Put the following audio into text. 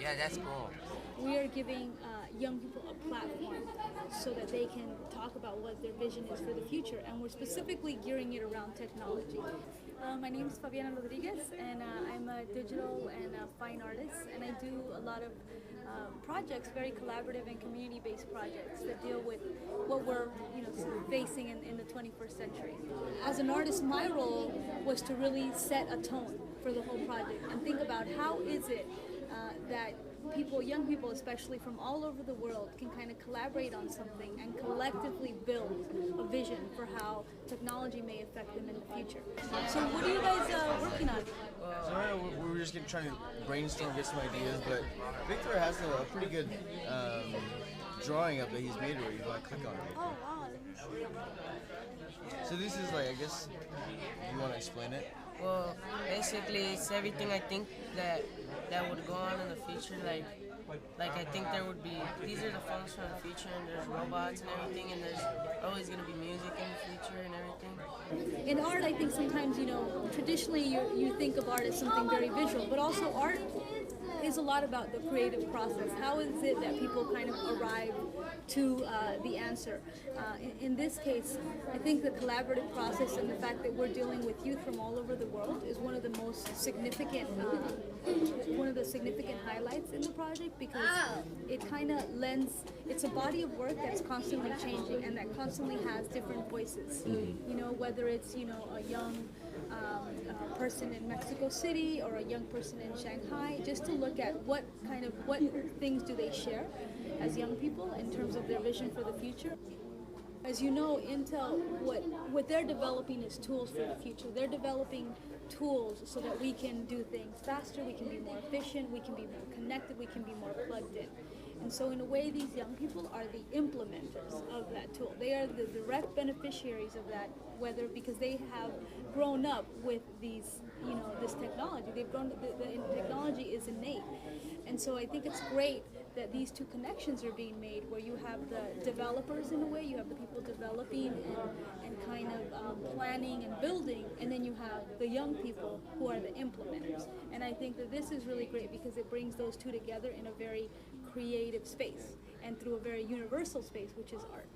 Yeah, that's cool. We are giving young people a platform so that they can talk about what their vision is for the future, and we're specifically gearing it around technology. My name is Fabiana Rodriguez, and I'm a digital and fine artist, and I do a lot of projects, very collaborative and community-based projects that deal with what we're facing in the 21st century. As an artist, my role was to really set a tone for the whole project and think about how is it that people, young people especially from all over the world, can kind of collaborate on something and collectively build a vision for how technology may affect them in the future. So what are you guys working on? So right now we're just trying to brainstorm, get some ideas, but Victor has a pretty good drawing up that he's made where you want to click on it. Oh wow, let me see. So this is like, I guess, you want to explain it? Well, basically, it's everything I think that would go on in the future. Like I think there would be, these are the phones from the future, and there's robots and everything, and there's always going to be music in the future and everything. In art, I think sometimes, traditionally you think of art as something very visual, but also art is a lot about the creative process. How is it that people kind of arrive to the answer? In this case, I think the collaborative process and the fact that we're dealing with youth from all over the world is one of the most significant, highlights in the project, because it kind of lends, it's a body of work that's constantly changing and that constantly has different voices. Whether it's, a young person in Mexico City or a young person in Shanghai, just to look at what things do they share as young people in terms of their vision for the future. As you know, Intel, what they're developing is tools for the future. They're developing tools so that we can do things faster, we can be more efficient, we can be more connected, we can be more plugged in. And so in a way, these young people are the implementers of that tool. They are the direct beneficiaries of that, whether because they have grown up with these, this technology. They've grown, the technology is innate. And so I think it's great that these two connections are being made, where you have the developers in a way, you have the people developing and kind of planning and building, and then you have the young people who are the implementers. And I think that this is really great because it brings those two together in a very creative space and through a very universal space, which is art.